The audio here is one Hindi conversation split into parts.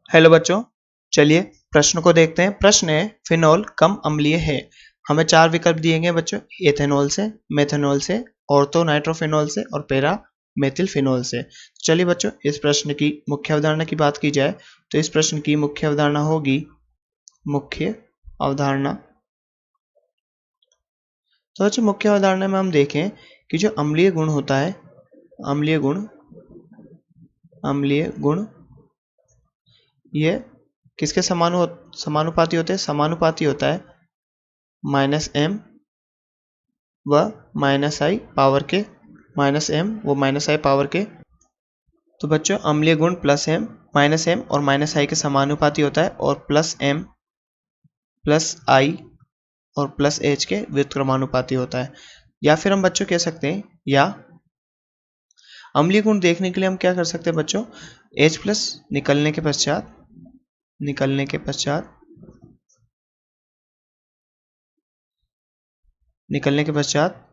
हेलो बच्चों, चलिए प्रश्न को देखते हैं। प्रश्न है, फिनोल कम अम्लीय है। हमें चार विकल्प दिए गए बच्चों, एथेनॉल से, मेथेनॉल से, ऑर्थो नाइट्रोफिनॉल से और पैरा मेथिल फिनॉल से। चलिए बच्चों, इस प्रश्न की मुख्य अवधारणा की बात की जाए तो इस प्रश्न की मुख्य अवधारणा होगी मुख्य अवधारणा। तो बच्चों, मुख्य अवधारणा में हम देखें कि जो अम्लीय गुण होता है, अम्लीय गुण ये किसके समानुपाती होते हैं? समानुपाती होता है -m व -i पावर के, -m व -i पावर के। तो बच्चों, अम्लीय गुण +m और -i के समानुपाती होता है और +m +i और +h के व्युत्क्रमानुपाती होता है। या फिर हम बच्चों कह सकते हैं, या अम्लीय गुण देखने के लिए हम क्या कर सकते हैं बच्चों, H+ निकलने के पश्चात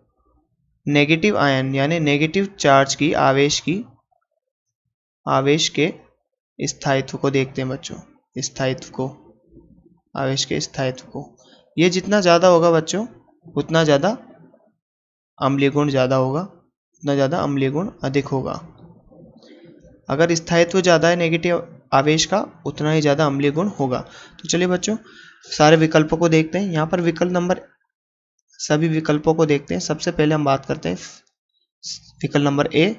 नेगेटिव आयन यानी नेगेटिव चार्ज की आवेश के स्थायित्व को देखते हैं बच्चों, आवेश के स्थायित्व को। ये जितना ज़्यादा होगा बच्चों उतना ज़्यादा अम्लीय गुण ज़्यादा होगा, उतना ज़्यादा अम्लीय गुण अधिक होगा। अगर स्थायित्व ज़्यादा है नेगेटिव आवेश का, उतना ही ज़्यादा अम्लीय गुण होगा। तो चलिए बच्चों, सारे विकल्पों को देखते हैं। यहाँ पर सभी विकल्पों को देखते हैं। सबसे पहले हम बात करते हैं विकल्प नंबर ए,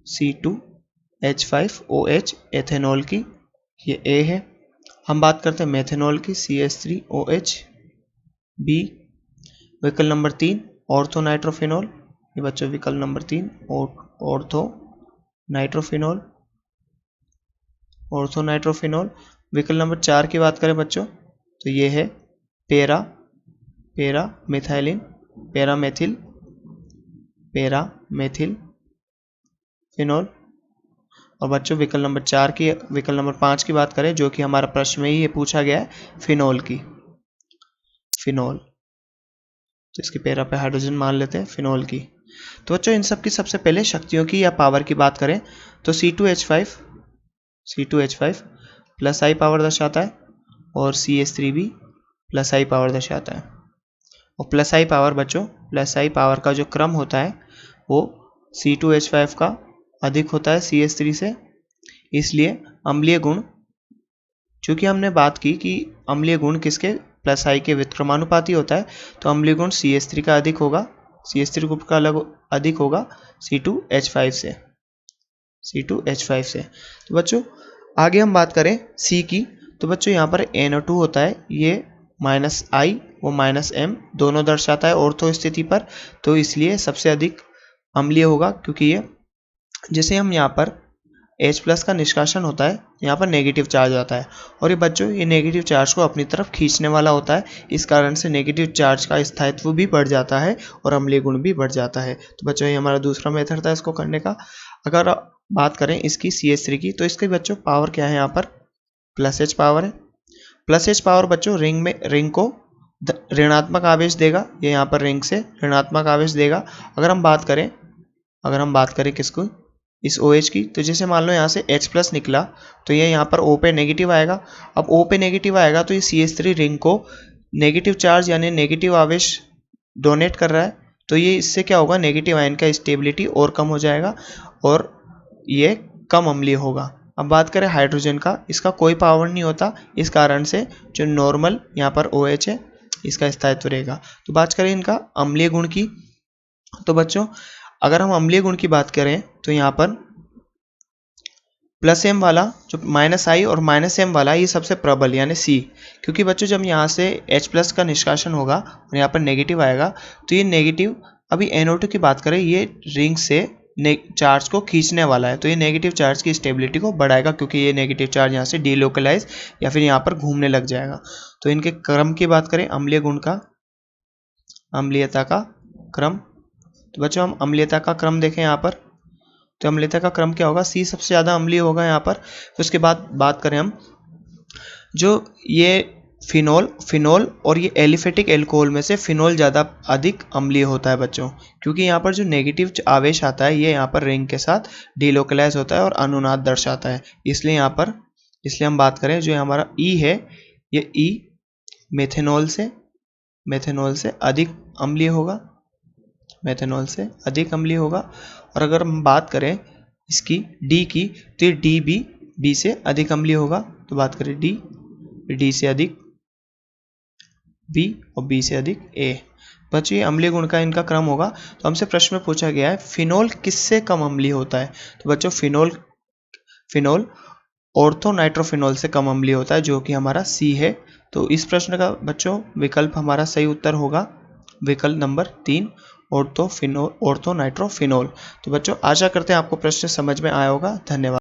C2H5OH एथेनॉल की, ये ए है। हम बात करते हैं मेथेनॉल की, CH3OH बी। विकल्प नंबर 3 ऑर्थो नाइट्रोफिनॉल, ये बच्चों विकल्प नंबर 3 ऑर्थो नाइट्रोफिनॉल। विकल्प नंबर 4 की बात करें बच्चों तो ये है पैरा मेथिल फिनॉल। और बच्चों विकल्प नंबर 5 की बात करें, जो कि हमारा प्रश्न में ही पूछा गया है, फिनॉल। तो इसके पैरा पे हाइड्रोजन मान लेते हैं, फिनॉल की। तो बच्चों, इन सब की सबसे पहले शक्तियों की या पावर की बात करें तो C2H5 +i पावर दर्शाता है और CH3 भी +i पावर दर्शाता है। और +i पावर बच्चों, +i पावर का जो क्रम होता है वो C2H5 का अधिक होता है CH3 से। इसलिए अम्लीय गुण, चूंकि हमने बात की कि अम्लीय गुण किसके, +i के व्युत्क्रमानुपाती होता है, तो अम्लीय गुण CH3 का अधिक होगा, CH3 ग्रुप का अधिक होगा C2H5 से। तो बच्चों, आगे हम बात करें C की, तो बच्चों यहाँ पर NO2 होता है, ये -i व -m दोनों दर्शाता है ऑर्थो स्थिति पर, तो इसलिए सबसे अधिक अम्लीय होगा, क्योंकि ये जैसे हम यहाँ पर H+ का निष्कासन होता है, यहाँ पर नेगेटिव चार्ज आता है और ये बच्चों ये नेगेटिव चार्ज को अपनी तरफ खींचने वाला होता है। इस कारण से नेगेटिव चार्ज का स्थायित्व भी बढ़ जाता है और अम्लीय गुण भी बढ़ जाता है। तो बच्चों, ये हमारा दूसरा मेथड था इसको करने का। अगर बात करें इसकी CH3 की, तो इसके बच्चों पावर क्या है, यहाँ पर +H पावर है। +H पावर बच्चों रिंग को ऋणात्मक आवेश देगा, ये यहाँ पर रिंग से ऋणात्मक आवेश देगा। अगर हम बात करें किसको, इस OH की, तो जैसे मान लो यहाँ से H+ निकला तो ये यहाँ पर O पे नेगेटिव आएगा। अब O पे नेगेटिव आएगा तो ये CH3 रिंग को नेगेटिव चार्ज यानी नेगेटिव आवेश डोनेट कर रहा है, तो ये इससे क्या होगा, नेगेटिव आयन का स्टेबिलिटी और कम हो जाएगा और ये कम अम्लीय होगा। अब बात करें हाइड्रोजन का, इसका कोई पावर नहीं होता, इस कारण से जो नॉर्मल यहाँ पर OH है इसका स्थायित्व रहेगा। तो बात करें इनका अम्लीय गुण की, तो बच्चों अगर हम अम्लीय गुण की बात करें तो यहाँ पर +m वाला जो -i और -m वाला, ये सबसे प्रबल यानी C, क्योंकि बच्चों जब यहाँ से H+ का निष्कासन होगा और यहाँ पर नेगेटिव आएगा तो ये नेगेटिव, अभी NO2 की बात करें, ये रिंग से चार्ज को खींचने वाला है, तो ये नेगेटिव चार्ज की स्टेबिलिटी को बढ़ाएगा, क्योंकि ये नेगेटिव चार्ज यहाँ से डीलोकलाइज या फिर यहाँ पर घूमने लग जाएगा। तो इनके क्रम की बात करें, अम्लीय गुण का अम्लीयता का क्रम, तो बच्चों हम अम्लीयता का क्रम देखें यहाँ पर, तो अम्लीयता का क्रम क्या होगा, C सबसे ज़्यादा अम्लीय होगा यहाँ पर। फिर उसके बाद बात करें हम, जो ये फिनोल और ये एलिफेटिक एल्कोहल में से फिनोल ज़्यादा अधिक अम्लीय होता है बच्चों, क्योंकि यहाँ पर जो नेगेटिव आवेश आता है ये यहाँ पर रिंग के साथ डीलोकलाइज होता है और अनुनाद दर्शाता है, इसलिए यहाँ पर इसलिए हम बात करें जो हमारा ई है, ये ई मेथेनॉल से अधिक अम्लीय होगा, मेथेनॉल से अधिक अम्लीय होगा। और अगर हम बात करें इसकी डी की, तो ये डी भी बी से अधिक अम्लीय होगा। तो बात करें डी से अधिक बी और बी से अधिक ए। बच्चों ये अम्लीय गुण का इनका क्रम होगा। तो हमसे प्रश्न में पूछा गया है फिनोल किससे कम अम्लीय होता है। तो बच्चों फिनोल ऑर्थोनाइट्रोफिनोल से कम अम्लीय होता है, जो कि हमारा सी है। तो इस प्रश्न का बच्चों विकल्प हमारा सही उत्तर होगा विकल्प नंबर 3, ऑर्थोनाइट्रोफिनोल। तो बच्चों आशा करते हैं आपको प्रश्न समझ में आया होगा। धन्यवाद।